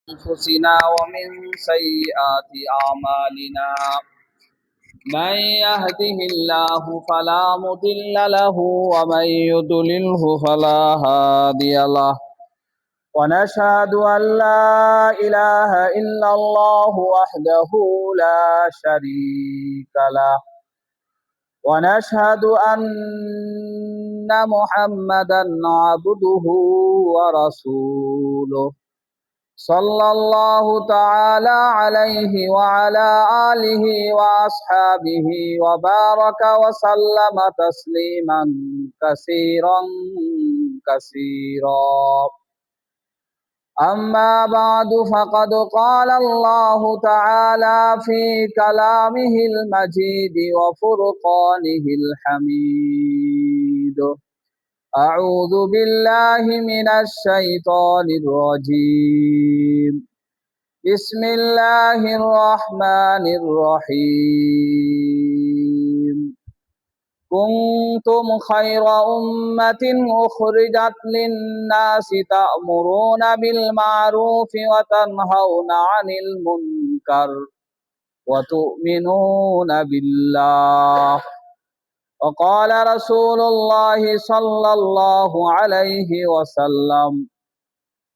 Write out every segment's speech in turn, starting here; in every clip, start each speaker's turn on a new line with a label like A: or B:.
A: أنفسنا ومن سيئات أعمالنا من يهده الله فلا مضل له ومن يضلله فلا هادي له ونشهد أن لا إله إلا الله وحده لا شريك له ونشهد أن محمدا عبده ورسوله صلى الله تعالى عليه وعلى آله وأصحابه وبارك وسلم تسليما كثيرا كثيرا. أما بعد فقد قال الله تعالى في كلامه المجيد وفرقانه الحميد. أعوذ بالله من الشيطان الرجيم. بسم الله الرحمن الرحيم. كنتم خير أمة أخرجت للناس تأمرون بالمعروف وتنهون عن المنكر وتؤمنون بالله. وقال رسول الله صلى الله عليه وسلم: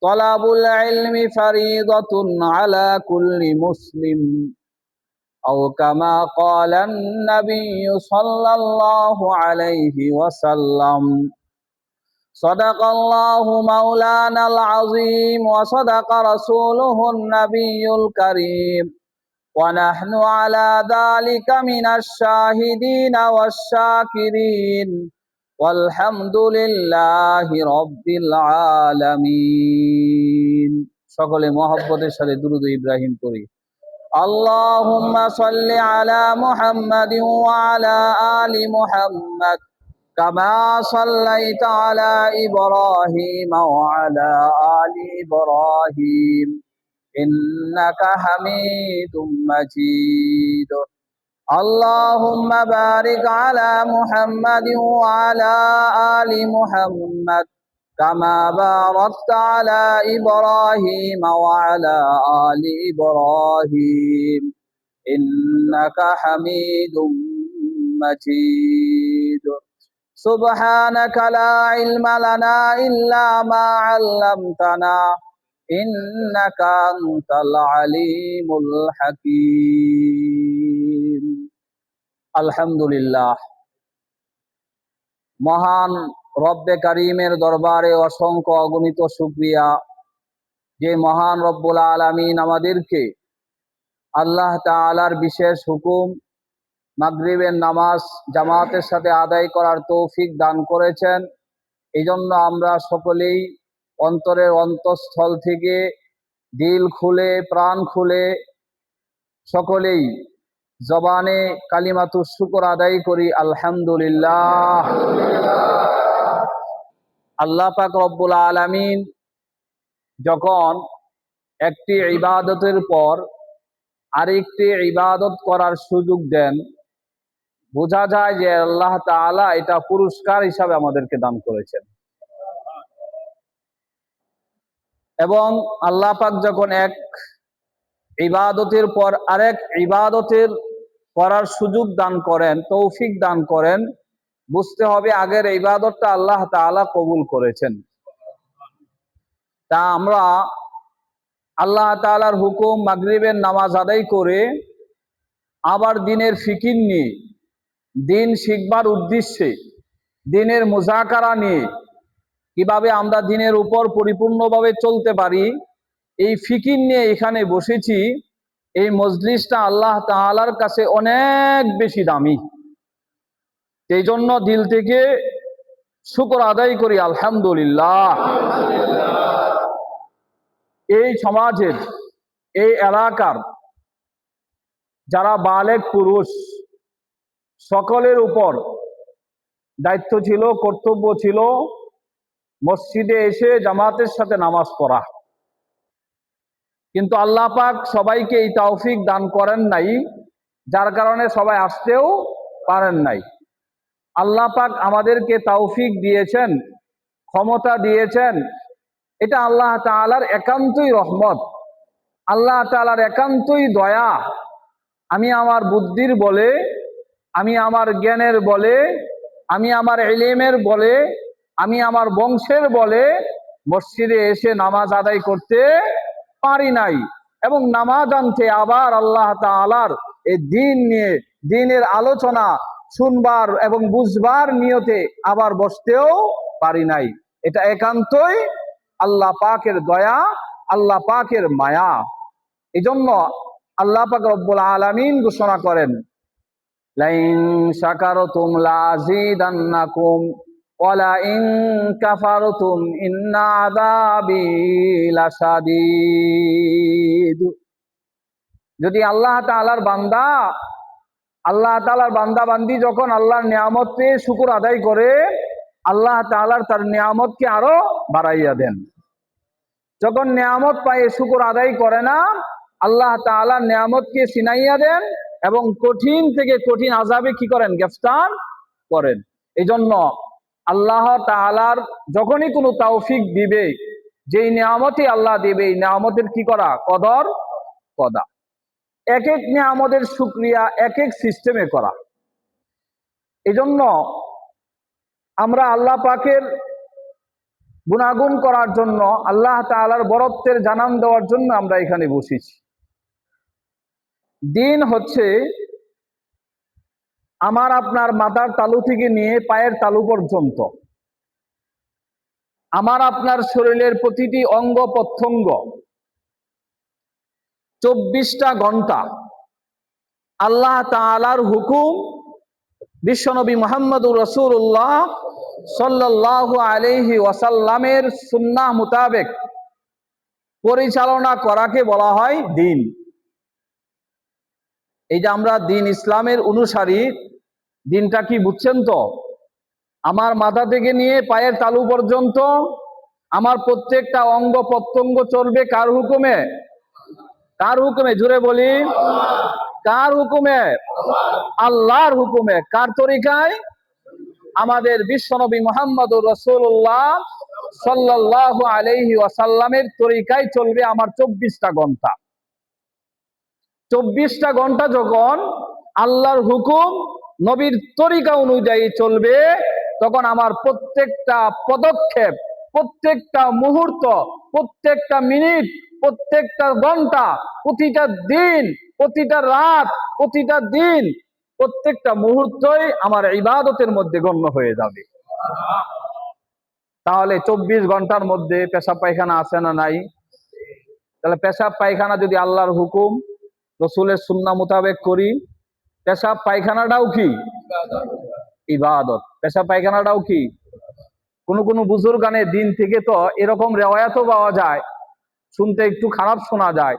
A: طلب العلم فريضة على كل مسلم، أو كما قال النبي صلى الله عليه وسلم. صدق الله مولانا العظيم وصدق رسوله النبي الكريم، ونحن على ذلك من الشاهدين والشاكرين، والحمد لله رب العالمين। সকলে মহব্বতের সাথে দুরূদ ইব্রাহিম করি। আল্লাহুম্মা সাল্লি আলা মুহাম্মাদিন ওয়া আলা আলি মুহাম্মাদ কামা সাল্লাইতা আলা ইব্রাহিম ওয়া আলা আলি ইব্রাহিম إنك حميد مجيد. اللهم بارك على محمد وعلى آل محمد كما باركت على إبراهيم وعلى آل إبراهيم إنك حميد مجيد. سبحانك لا علم لنا إلا ما علمتنا إنك أنت العليم الحكيم. আলহামদুলিল্লাহ। মহান রব্বে কারীমের দরবারে অসংখ্য অগণিত শুকরিয়া, যে মহান রব্বুল আলামিন আমাদেরকে আল্লাহ তাআলার বিশেষ হুকুম মাগরিবের নামাজ জামাতের সাথে আদায় করার তৌফিক দান করেছেন। এই জন্য আমরা সকলেই অন্তরের অন্তঃস্থল থেকে দিল খুলে প্রাণ খুলে সকলেই জবানে কালিমাতুশ শুকর আদায় করি আলহামদুলিল্লাহ। আল্লাহ পাক রব্বুল আলামিন যখন একটি ইবাদতের পর আরেকটি ইবাদত করার সুযোগ দেন, বোঝা যায় যে আল্লাহ তাআলা এটা পুরস্কার হিসাবে আমাদেরকে দান করেছেন। এবং আল্লাহ পাক যখন এক ইবাদতের পর আরেক ইবাদতের করার সুযোগ দান করেন, তৌফিক দান করেন, বুঝতে হবে আগের ইবাদতটা আল্লাহ তাআলা কবুল করেছেন। তা আমরা আল্লাহ তাআলার হুকুম মাগরিবের নামাজ আদায় করে আবার দিনের ফিকির নিয়ে, দিন শিখবার উদ্দেশ্যে, দিনের মুযাকারা নিয়ে কিভাবে আমরা দিনের উপর পরিপূর্ণভাবে চলতে পারি, এই ফিকির নিয়ে এখানে বসেছি। এই মজলিসটা আল্লাহ তাআলার কাছে অনেক বেশি দামি। এই জন্য দিল থেকে শুকর আদায় করি আলহামদুলিল্লাহ। এই সমাজের, এই এলাকার যারা বালেগ পুরুষ, সকলের উপর দায়িত্ব ছিল, কর্তব্য ছিল মসজিদে এসে জামাতের সাথে নামাজ পড়া। কিন্তু আল্লাহ পাক সবাইকে এই তৌফিক দান করেন নাই, যার কারণে সবাই আসতেও পারেন নাই। আল্লাহ পাক আমাদেরকে তৌফিক দিয়েছেন, ক্ষমতা দিয়েছেন, এটা আল্লাহ তাআলার একান্তই রহমত। আল্লাহ তাআলার একান্তই দয়া। আমি আমার বুদ্ধির বলে, আমি আমার জ্ঞানের বলে, আমি আমার ইলমের বলে, আমি আমার বংশের বলে মসজিদে এসে নামাজ আদায় করতে পারি নাই, এবং নামাজ আনতে আবার আল্লাহ তাআলার এই দিন নিয়ে দিনের আলোচনা শুনবার এবং বুঝবার নিয়তে আবার বসতেও পারি নাই। এটা একান্তই আল্লাহ পাকের দয়া, আল্লাহ পাকের মায়া। এই জন্য আল্লাহ পাক রব্বুল আলামিন ঘোষণা করেন, লাইন শাকারতুম লাযিদান্নাকুম ওয়া লাইন কাফারতুম ইন্না আযাবি লাশাদীদ। যদি আল্লাহ তাআলার বান্দা বান্দি যখন আল্লাহর নিয়ামত পেয়ে শুকর আদায় করে, আল্লাহ তাআলার তার নিয়ামতকে আরো বাড়াইয়া দেন। যখন নিয়ামত পায়ে শুকর আদায় করে না, আল্লাহ তাআলার নিয়ামতকে ছিনাইয়া দেন এবং কঠিন থেকে কঠিন আযাবে কি করেন? গ্রেফতার করেন। এই জন্য আল্লাহ তাআলার যখনই কোনো তৌফিক দিবে, যেই নিয়ামতই আল্লাহ দিবে, এই নিয়ামতের কি করা? কদর কদা। এক এক নিয়ামতের শুকরিয়া এক এক সিস্টেমে করা। এই জন্য আমরা আল্লাহ পাকের গুণাগুণ করার জন্য, আল্লাহ তাআলার বরত্বের জানান দেওয়ার জন্য আমরা এখানে বসেছি। দিন হচ্ছে আমার আপনার মাথার তালু থেকে নিয়ে পায়ের তালু পর্যন্ত, আমার আপনার শরীরের প্রতিটি অঙ্গ প্রত্যঙ্গ 24টা ঘন্টা আল্লাহ তাআলার হুকুম, বিশ্বনবী মুহাম্মদুর রাসূলুল্লাহ সাল্লাল্লাহু আলাইহি ওয়াসাল্লামের সুন্নাহ মোতাবেক পরিচালনা করাকে বলা হয় দিন। এই যে আমরা দিন ইসলামের অনুসারী, দিনটা কি বুঝছেন তো? আমার মাথা থেকে নিয়ে পায়ের তালু পর্যন্ত আমার প্রত্যেকটা অঙ্গ প্রত্যঙ্গ চলবে কার হুকুমে? কার হুকুমে? জুড়ে বলি, কার হুকুমে? আল্লাহর হুকুমে। কার তরিকায়? আমাদের বিশ্বনবী মুহাম্মদুর রাসূলুল্লাহ সাল্লাল্লাহু আলাইহি ওয়াসাল্লামের তরিকায় চলবে আমার 24টা ঘন্টা। 24টা ঘন্টা যখন আল্লাহর হুকুম, নবীর তরিকা অনুযায়ী চলবে, তখন আমার প্রত্যেকটা পদক্ষেপ, প্রত্যেকটা মুহূর্ত, প্রত্যেকটা মিনিট, প্রত্যেকটা ঘন্টা, প্রতিটা দিন, প্রতিটা রাত, প্রতিটা দিন, প্রত্যেকটা মুহূর্তই আমার ইবাদতের মধ্যে গণ্য হয়ে যাবে। তাহলে 24 ঘন্টার মধ্যে পেশাব পায়খানা আছে না নাই? তাহলে পেশাব পায়খানা যদি আল্লাহর হুকুম, রসুলের সুন্নাহ মোতাবেক করি, পেশাব পায়খানাটাও কি ইবাদত? পেশাব পায়খানাটাও কি? কোন বুজুর্গানের দিন থেকে তো এরকম রেওয়ায়াতও পাওয়া যায়, শুনতে একটু খারাপ শোনা যায়,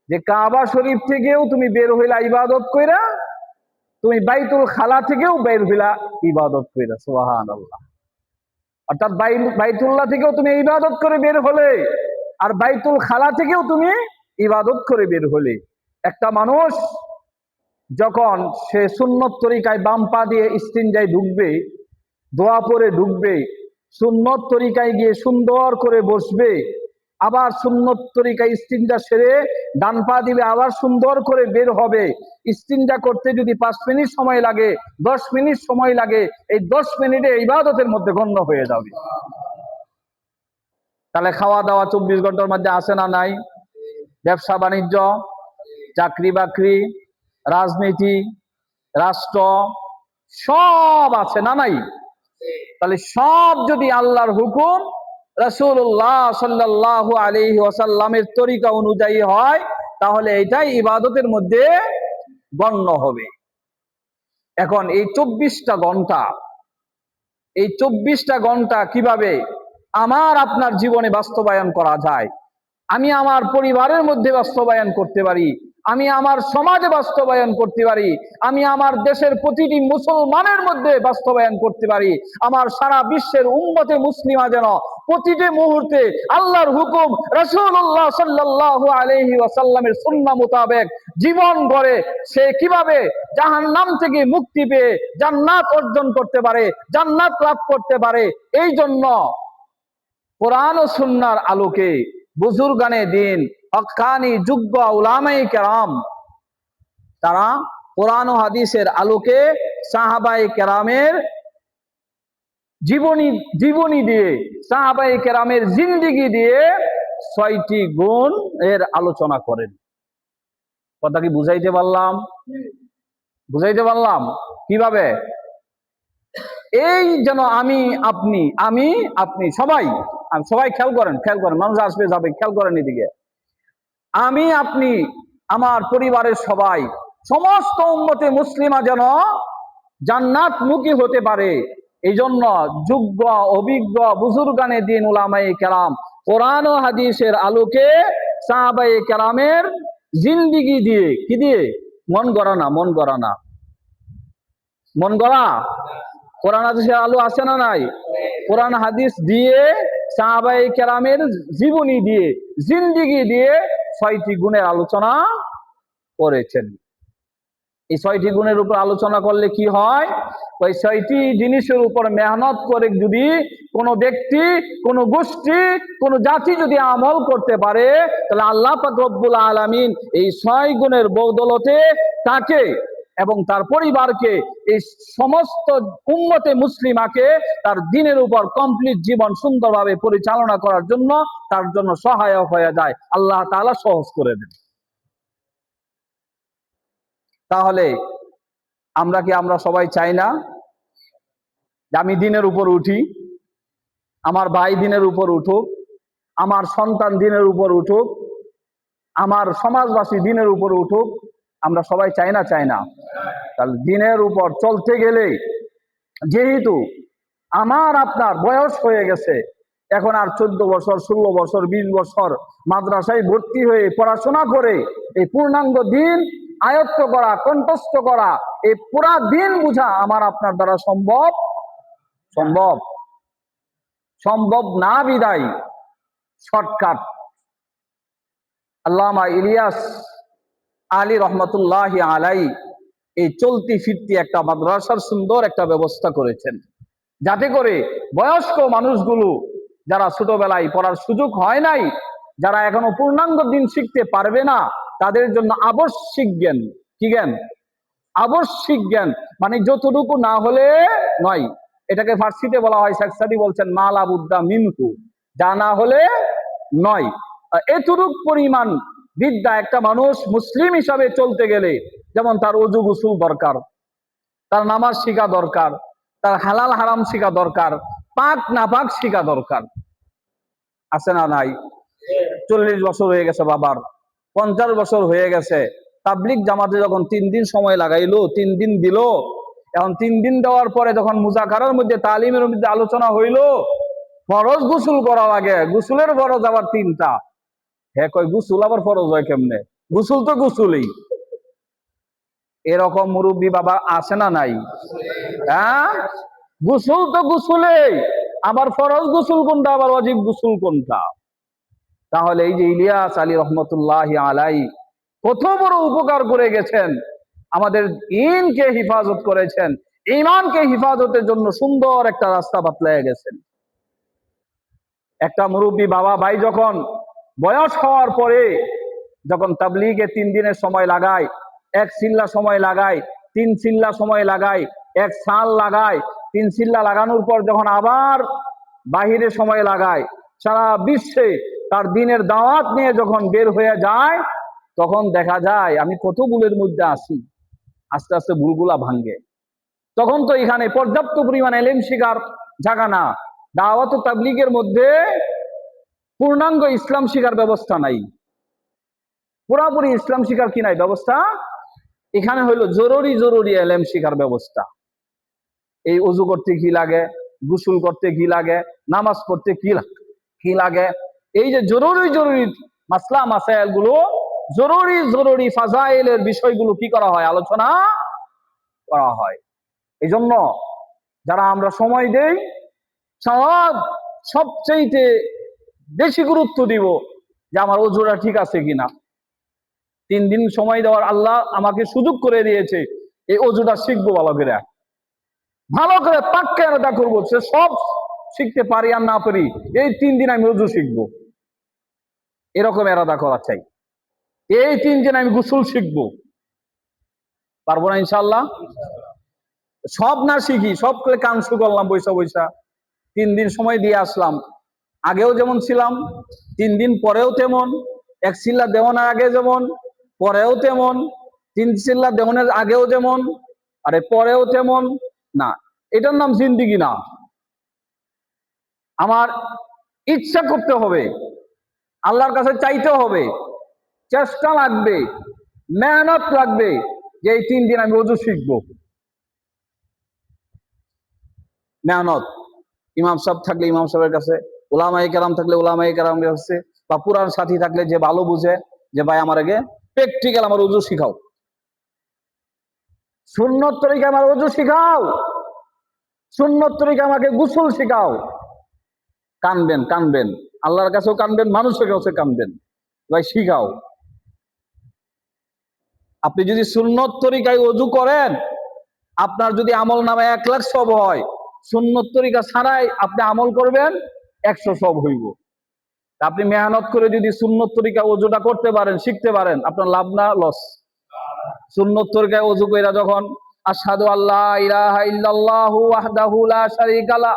A: যে কাবা শরীফ থেকেও তুমি বের হইলা ইবাদত কইরা, তুমি বাইতুল খালা থেকেও বের হইলা ইবাদত কইরা। সুবহানাল্লাহ। অর্থাৎ বাইতুল্লাহ থেকেও তুমি ইবাদত করে বের হলে, আর বাইতুল খালা থেকেও তুমি ইবাদত করে বের হলে। একটা মানুষ যখন সে সুন্নত তরিকায় বাম পা দিয়ে ইস্তিনজায় ঢুকবে, দোয়া পরে ঢুকবে, সুন্নত তরিকায় গিয়ে সুন্দর করে বসবে, আবার সুন্নত তরিকায় ইস্তিনজা সেরে ডান পা দিবে, আবার সুন্দর করে বের হবে। ইস্তিনজা করতে যদি 5 মিনিট সময় লাগে, 10 মিনিট সময় লাগে, এই 10 মিনিটে ইবাদতের মধ্যে গণ্য হয়ে যাবে। তাহলে খাওয়া দাওয়া 24 ঘন্টার মধ্যে আছে না নাই? ব্যবসা বাণিজ্য, চাকরি বাকরি, রাজনীতি, রাষ্ট্র, সব আছে না নাই? তাহলে সব যদি আল্লাহর হুকুম, রাসূলুল্লাহ সাল্লাল্লাহু আলাইহি ওয়াসাল্লামের তরিকা অনুযায়ী হয়, তাহলে এটাই ইবাদতের মধ্যে গণ্য হবে। এখন এই 24টা ঘন্টা কিভাবে আমার আপনার জীবনে বাস্তবায়ন করা যায়? আমি আমার পরিবারের মধ্যে বাস্তবায়ন করতে পারি, আমি আমার সমাজে বাস্তবায়ন করতে পারি, আমি আমার দেশের প্রতিটি মুসলমানের মধ্যে বাস্তবায়ন করতে পারি, আমার সারা বিশ্বের উম্মতে মুসলিমা যেন প্রতিটি মুহূর্তে আল্লাহর হুকুম, রাসূলুল্লাহ সাল্লাল্লাহু আলাইহি ওয়াসাল্লামের সুন্নাহ মোতাবেক জীবন গড়ে সে কিভাবে জাহান্নাম থেকে মুক্তি পেয়ে জান্নাত অর্জন করতে পারে, জান্নাত লাভ করতে পারে। এই জন্য কোরআন ও সুন্নাহর আলোকে বুজুর্গানে দিন, হক্কানি যোগ্য উলামায়ে কেরাম, তারা কোরআন ও হাদিসের আলোকে সাহাবায়ে কেরামের জীবনী দিয়ে, সাহাবায়ে কেরামের জিন্দেগি দিয়ে 6টি গুণ এর আলোচনা করেন। কথা কি বুঝাইতে পারলাম? বুঝাইতে পারলাম কিভাবে? এই যেন আমি আপনি সবাই খেয়াল করেন, মানুষ আসবে যাবে, খেয়াল করেন এদিকে। আমি আপনি, আমার পরিবারের সবাই, সমস্ত উম্মতে মুসলিমা যেন জান্নাতমুখী হতে পারে, এই জন্য যোগ্য অভিজ্ঞ বুজুর্গানে দিন উলামায়ে কেরাম কোরআন ও হাদিসের আলোকে সাহাবায়ে কেরামের জিন্দেগি দিয়ে, কি দিয়ে? মন গড়া কোরআন হাদিসের আলো আছে না নাই? কোরআন হাদিস দিয়ে, সাহাবায়ে কেরামের জীবনী দিয়ে, জিন্দেগি দিয়ে 6টি গুণের আলোচনা করেছেন। এই 6টি গুণের উপর আলোচনা করলে কি হয়? ওই 6টি জিনিসের উপর মেহনত করে যদি কোনো ব্যক্তি, কোনো গোষ্ঠী, কোনো জাতি যদি আমল করতে পারে, তাহলে আল্লাহ পাক রব্বুল আলামিন এই 6 গুণের বদৌলতে তাকে এবং তার পরিবারকে, এই সমস্ত উম্মতে মুসলিমাকে তার দ্বীনের উপর কমপ্লিট জীবন সুন্দরভাবে পরিচালনা করার জন্য তার জন্য সহায়ক হয়ে যায়, আল্লাহ তাআলা সহজ করে দেন। তাহলে আমরা সবাই চাই না যে আমি দ্বীনের উপর উঠি, আমার ভাই দ্বীনের উপর উঠুক, আমার সন্তান দ্বীনের উপর উঠুক, আমার সমাজবাসী দ্বীনের উপর উঠুক? আমরা সবাই চাই না? তাহলে দ্বীনের উপর চলতে গেলে, যেহেতু আমার আপনার বয়স হয়ে গেছে, এখন আর 14 বছর, 16 বছর, 20 বছর মাদ্রাসায় ভর্তি হয়ে পড়াশোনা করে এই পূর্ণাঙ্গ দ্বীন আয়ত্ত করা, কণ্ঠস্থ করা, এই পুরা দ্বীন বুঝা আমার আপনার দ্বারা সম্ভব না। বিদায় শর্টকাট আল্লামা ইলিয়াস আলী রহমতুল্লাহি আলাই এই চলতি ফিরতি একটা মাদ্রাসার সুন্দর একটা ব্যবস্থা করেছেন, যাতে করে বয়স্ক মানুষগুলো যারা ছোটবেলায় পড়ার সুযোগ হয় নাই, যারা এখনো পূর্ণাঙ্গ দ্বীন শিখতে পারবে না, তাদের জন্য আবশ্যিক জ্ঞান, কি জ্ঞান? আবশ্যিক জ্ঞান, মানে যতটুকু না হলে নয়। এটাকে ফার্সিতে বলা হয়, শেখ সাদী বলছেন মালা বুদ্দা মিনহু, যা না হলে নয়। এতটুক পরিমাণ বিদ্যা একটা মানুষ মুসলিম হিসাবে চলতে গেলে, যেমন তার ওযু গোসল দরকার, তার নামাজ শিখা দরকার, তার হালাল হারাম শিখা দরকার, পাক নাপাক শিখা দরকার, আছে না নাই? 40 বছর হয়ে গেছে বাবার, 50 বছর হয়ে গেছে, তাবলিগ জামাতে যখন 3 দিন সময় লাগাইলো, 3 দিন দিল, এখন 3 দিন দেওয়ার পরে যখন মুজাকারার মধ্যে, তালিমের মধ্যে আলোচনা হইলো, ফরজ গোসল করা লাগে, গোসলের ফরজ আবার 3টা। হ্যাঁ, কয় গোসল আবার ফরজ হয় কেমনে? গোসল তো গোসলই। এরকম মুরব্বী বাবা আছে না নাই? হ্যাঁ, গোসল তো গোসলেই, আবার ফরজ গোসল কোনটা, আবার ওয়াজিব গোসল কোনটা? তাহলে এই যে ইলিয়াস আলী রহমতুল্লাহি আলাই কত বড় উপকার করে গেছেন, আমাদের দ্বীনকে হিফাজত করেছেন, ঈমানকে হিফাজতের জন্য সুন্দর একটা রাস্তা বাতলায় গেছেন। একটা মুরব্বী বাবা ভাই যখন বয়স হওয়ার পরে, যখন তাবলীগে 3 দিনের সময় লাগায়, 1 চিল্লা সময় লাগায়, 3 চিল্লা সময় লাগায়, 1 সাল লাগায়, 3 চিল্লা লাগানোর পর যখন আবার বাহিরে সময় লাগায়, সারা বিশ্বে তার দ্বীনের দাওয়াত নিয়ে যখন বের হয়ে যায়, তখন দেখা যায় আমি কত ভুলের মধ্যে আছি, আস্তে আস্তে ভুলগুলা ভাঙ্গে। তখন তো এখানে পর্যাপ্ত পরিমাণ ইলম শিখার জায়গা না, দাওয়াত ও তাবলীগের মধ্যে পূর্ণাঙ্গ ইসলাম শিখার ব্যবস্থা নাই, পুরাপুরি ইসলাম শিখার কি নাই ব্যবস্থা। এখানে হইলো জরুরি ইলম শিখার ব্যবস্থা। এই ওযু করতে কি লাগে, গোসল করতে কি লাগে, নামাজ পড়তে কি লাগে, এই যে জরুরি মাসলা মাসাইল গুলো, জরুরি ফাজাইলের বিষয়গুলো কি করা হয়? আলোচনা করা হয়। এই জন্য যারা আমরা সময় দেই, সবচেয়ে বেশি গুরুত্ব দিব যে আমার ওযুটা ঠিক আছে কিনা। 3 দিন সময় দেওয়ার আল্লাহ আমাকে সুযোগ করে দিয়েছে, এই ওযুটা শিখবো ভালো করে পাক্কা আলাদা করবো। সে সব শিখতে পারি আর না পারি, এই 3 দিন আমি ওযু শিখবো। এরকম এরাদা করা চাই। এই 3 দিন আমি গোসল শিখবো, পারবো না ইনশাআল্লাহ? সব না শিখি, সব করে কানসু করলাম বৈশা বৈশা, 3 দিন সময় দিয়ে আসলাম, আগেও যেমন ছিলাম 3 দিন পরেও তেমন, এক চিল্লা দেওয়ানের আগে যেমন, পরেও তেমন, 3 চিল্লা দেওয়ানের আগেও যেমন, আরে পরেও তেমন না। এটার নাম জিন্দিগি না। আমার ইচ্ছা করতে হবে, আল্লাহর কাছে চাইতে হবে, চেষ্টা লাগবে, মেহনত লাগবে, যে এই 3 দিন আমি ওযু শিখবো। মেহনত, ইমাম সাহেব থাকলে ইমাম সাহেবের কাছে, ওলামায়ে কেরাম থাকলে ওলামায়ে কেরামের কাছে, বা পুরান সাথী থাকলে যে ভালো বুঝে, যে ভাই আমার আগে প্র্যাকটিক্যাল আমার ওযু শিখাও, সুন্নত তরিকা আমার ওযু শিখাও, সুন্নত তরিকা আমাকে গোসল শিখাও। কানবেন কানবেন, আল্লাহর কাছেও কানবেন, মানুষের কাছে কানবেন, ভাই শিখাও। আপনি যদি সুন্নত তরিকায় ওযু করেন, আপনার যদি আমল নামে 1 লাখ সব হয়, সুন্নত তরিকা ছাড়াই আপনি আমল করবেন 100 সব হইব। আপনি মেহনত করে যদি সুন্নত তরিকা ওযুটা করতে পারেন, শিখতে পারেন, আপনার লাভ না লস? সুন্নত তরিকায় ওযু কইরা যখন আশহাদু আল্লা ইলাহা ইল্লাল্লাহু ওয়াহদাহু লা শারীকা লা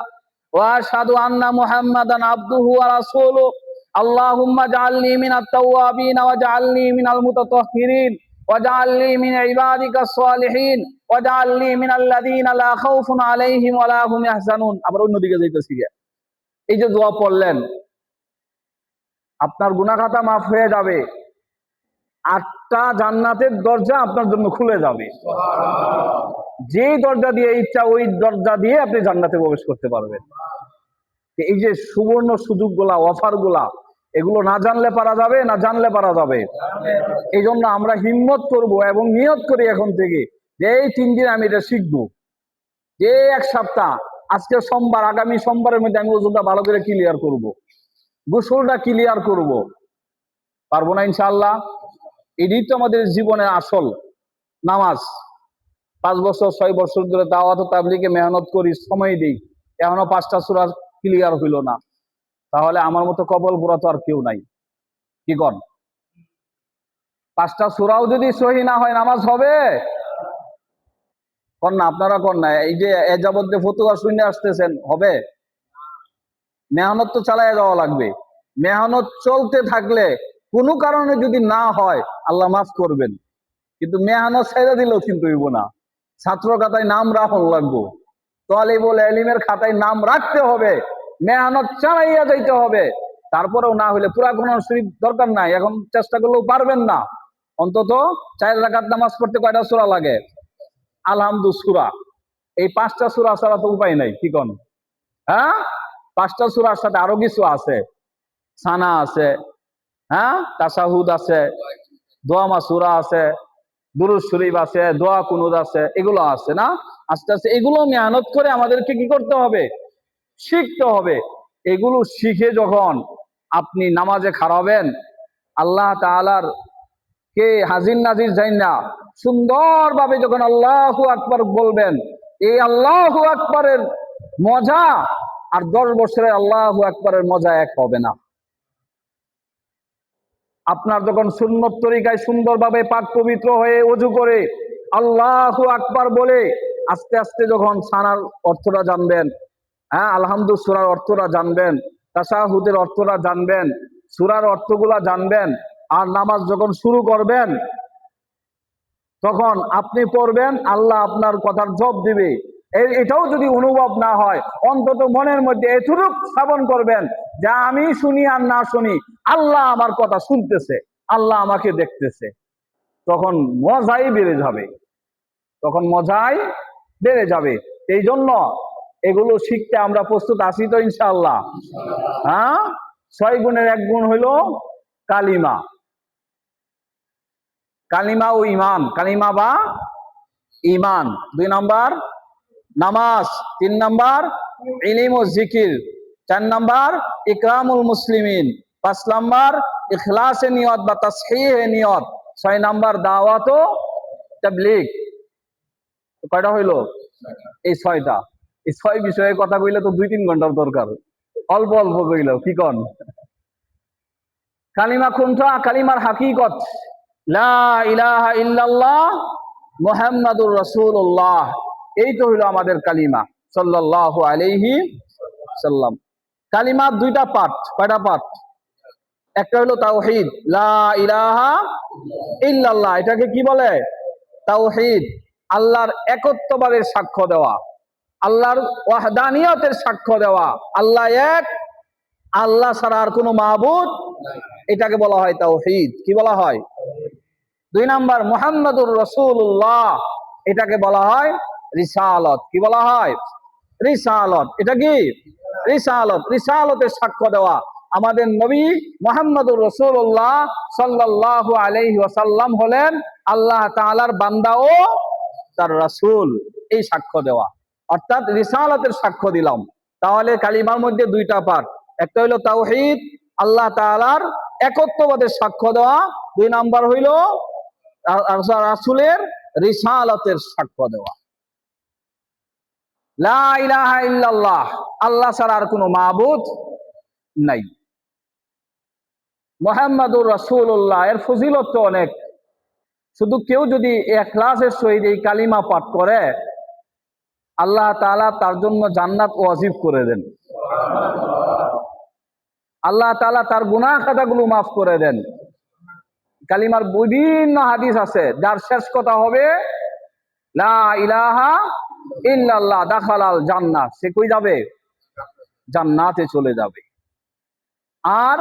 A: ওয়া আশহাদু আন্না মুহাম্মাদান আবদুহু ওয়া রাসূলুহু আল্লাহুম্মা জাআলনি মিনাত তাওয়াবিন ওয়া জাআলনি মিনাল মুতাতাহহিরিন ওয়া জাআলনি মিন ইবাদিকাস সালিহিন ওয়া জাআলনি মিনাল্লাযীনা লা খাউফুন আলাইহিম ওয়া লা হুম ইয়াহজানুন। আবার অন্যদিকে যাইতেছি গিয়া, এই যে দোয়া পড়লেন, আপনার গুনাহ খাতা মাফ হয়ে যাবে, 8টা জান্নাতের দরজা আপনার জন্য খুলে যাবে। যে দরজা দিয়ে ইচ্ছা ওই দরজা দিয়ে আপনি জান্নাতে প্রবেশ করতে পারবেন। এই যে সুবর্ণ সুযোগগুলা, অফারগুলা, এগুলো না জানলে পারা যাবে, না জানলে পারা যাবে। এই জন্য আমরা হিম্মত করব এবং নিয়ত করি এখন থেকে যে এই 3 দিন আমি এটা শিখবো, যে 1 সপ্তাহ, আজকে সোমবার, আগামী সোমবারের মধ্যে আমি ওজনটা ভালো করে ক্লিয়ার করব, গোসলটা ক্লিয়ার করব। পারবো না ইনশাআল্লাহ? এটাই তো আমাদের জীবনের আসল নামাজ। 5 বছর 6 বছর ধরে দাওয়াত ও তাবলীগে মেহনত করি, সময় দিই, এখনো 5টা সূরা ক্লিয়ার হইল না। তাহলে আমার মতো কবল বুড়া তো আর কেউ নাই। কি কন? 5টা সূরাও যদি সহি না হয়, নামাজ হবে? কন না, আপনারা কন না। এই যে এ যাবত ফতুয়া শুনে আসতেছেন, হবে? মেহনত তো চালায় যাওয়া লাগবে। মেহনত চলতে থাকলে কোনো কারণে যদি না হয়, আল্লাহ মাফ করবেন, কিন্তু মেহনত ছেড়ে দিলেও কিন্তু হইব না। ছাত্র খাতায় নাম রাখুন লাগবো, তালিবুল ইলমের খাতায় নাম রাখতে হবে, মেহনত চালাইয়া যাইতে হবে। তারপরেও না হলে পুরা কোরআন শরীফ দরকার নাই, এখন চেষ্টা করলেও পারবেন না। অন্তত 4 রাকাত নামাজ পড়তে কয়টা সূরা লাগে? আলহামদু সূরা। এই 5টা সূরা ছাড়া তো উপায় নাই। কি কন? হ্যাঁ, 5টা সূরার সাথে আরো কিছু আছে, সানা আছে, হ্যাঁ, তাশাহুদ আছে, দোয়া মাসুরা আছে, দুরূদ শরীফ আছে, দোয়া কুনুত আছে, এগুলো আছে না? আস্তে আস্তে এগুলো মেহনত করে আমাদেরকে কি করতে হবে? শিখতে হবে। এগুলো শিখে যখন আপনি নামাজে খাড়াবেন, আল্লাহ তাআলার কে হাজির নাজির যাই না, সুন্দরভাবে যখন আল্লাহু আকবার বলবেন, এই আল্লাহু আকবারের মজা আর 10 বছরের আল্লাহু আকবারের মজা এক হবে না। আপনার যখন সুন্নত তরিকায় সুন্দরভাবে পাক পবিত্র হয়ে ওযু করে আল্লাহু আকবার বলে আস্তে আস্তে যখন সানার অর্থটা জানবেন, হ্যাঁ, আলহামদু সূরার অর্থটা জানবেন, তাশাহুদের অর্থটা জানবেন, সূরার অর্থগুলা জানবেন, আর নামাজ যখন শুরু করবেন, তখন আপনি পড়বেন, আল্লাহ আপনার কথার জবাব দিবে। এটাও যদি অনুভব না হয়, অন্তত মনের মধ্যে এতটুক শ্রবণ করবেন যা আমি শুনি আর না শুনি, আল্লাহ আমার কথা শুনতেছে, আল্লাহ আমাকে দেখতেছে। তখন মজাই বেড়ে যাবে, তখন মজাই বেড়ে যাবে। এই জন্য এগুলো শিখতে আমরা প্রস্তুত আছি তো ইনশাআল্লাহ? হ্যাঁ, 6 গুণের 1 গুণ হইল কালিমা। কালিমা ও ইমান, কালিমা বা ইমান। 2 নাম্বার নামাজ, 3 নাম্বার ইলম ও জিকির, 4 নাম্বার ইকরামুল মুসলিমিন, 5 নাম্বার ইখলাসে নিয়ত বা তাসহিহে নিয়ত, 6 নাম্বার দাওয়াত ও তাবলীগ। কয়টা হইলো? এই 6টা। এই 6 বিষয়ে কথা কইলে তো 2-3 ঘন্টার দরকার, অল্প অল্প কইলেও। কি কন? কালিমা কোনটা? কালিমার হাকিকত লা ইলাহা ইল্লাল্লাহ মুহাম্মাদুর রাসূলুল্লাহ, এই তো হলো আমাদের কালিমা সাল্লাল্লাহু আলাইহি সাল্লাম। কালিমার দুইটা পার্ট, কয়টা পার্ট? একটা হলো তাওহীদ, লা ইলাহা ইল্লাল্লাহ, এটাকে কি বলে? তাওহীদ, আল্লাহর একত্ববাদের সাক্ষ্য দেওয়া, আল্লাহর ওয়াহদানিয়তের সাক্ষ্য দেওয়া, আল্লাহ এক, আল্লাহ ছাড়া আর কোনো মাবুদ, এটাকে বলা হয় তাওহীদ। কি বলা হয়? দুই নাম্বার মুহাম্মাদুর রাসূলুল্লাহ, এটাকে বলা হয় রিসালত। কি বলা হয়? রিসালত। এটা কি? রিসালত। রিসালতের সাক্ষ্য দেওয়া, আমাদের নবী মুহাম্মাদুর রাসূলুল্লাহ সাল্লাল্লাহু আলাইহি ওয়াসাল্লাম হলেন আল্লাহ তাআলার বান্দা ও তার রাসূল, এই সাক্ষ্য দেওয়া, অর্থাৎ রিসালতের সাক্ষ্য দিলাম। তাহলে কালিমার মধ্যে দুইটা পার্ট, একটা হইল তাওহীদ, আল্লাহ তাআলার একত্ববাদের সাক্ষ্য দেওয়া, দুই নাম্বার হইল রাসূলের রিসালতের সাক্ষ্য দেওয়া। লা ইলাহা ইল্লাল্লাহ, আল্লাহ ছাড়া আর কোনো মাবুদ নাই। মুহাম্মাদুর রাসূলুল্লাহ, এর ফজিলত তো অনেক। শুধু কেউ যদি ইখলাসের সহিত এই কালিমা পাঠ করে, আল্লাহ তাআলা তার জন্য জান্নাত ওয়াজিব করে দেন, আল্লাহ তাআলা তার গুনাহ খাতাগুলো মাফ করে দেন। কালিমার বিভিন্ন হাদিস আছে, যার শেষ কথা হবে লা ইলাহা ইল্লাল্লাহ দাখালাল জান্নাহ, সে কই যাবে? জান্নাতে চলে যাবে। আর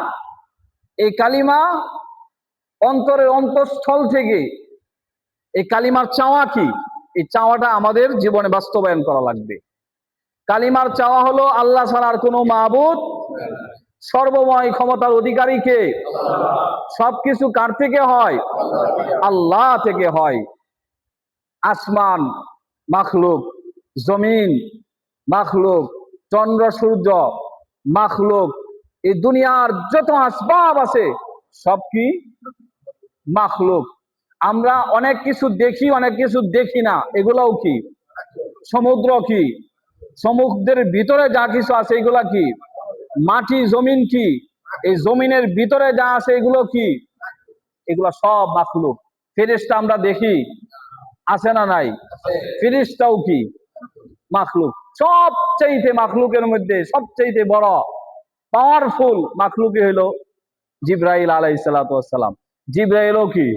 A: এই কালিমা অন্তরের অন্তঃস্থল থেকে এই কালিমার চাওয়া কি? এই চাওয়াটা আমাদের জীবনে বাস্তবায়ন করা লাগবে। কালিমার চাওয়া হলো আল্লাহ ছাড়া আর কোনো মাবুদ, সর্বময় ক্ষমতার অধিকারী কে? সবকিছু কার থেকে হয়? আল্লাহ থেকে হয়। আসমান মাখলুক, জমিন মাখলুক, চন্দ্র সূর্য মাখলুক, এই দুনিয়ার যত আসবাব আছে সব কি? মাখলুক। আমরা অনেক কিছু দেখি, অনেক কিছু দেখি না, এগুলাও কি? সমুদ্র কি? সমুদ্রের ভিতরে যা কিছু আছে এগুলা কি? মাটি, জমিন কি? এই জমিনের ভিতরে যা আছে এগুলো কি? এগুলা সব মাখলুক। ফেরেশতা আমরা দেখি, আছে না নাই? ফেরেশতাও কি? মাখলুক। সবচাইতে মাখলুকের মধ্যে সবচাইতে বড় পাওয়ারফুল মাখলুকই হলো জিবরাইল আলাইহিস সালাতু ওয়াস সালাম। জিবরাইলও কি?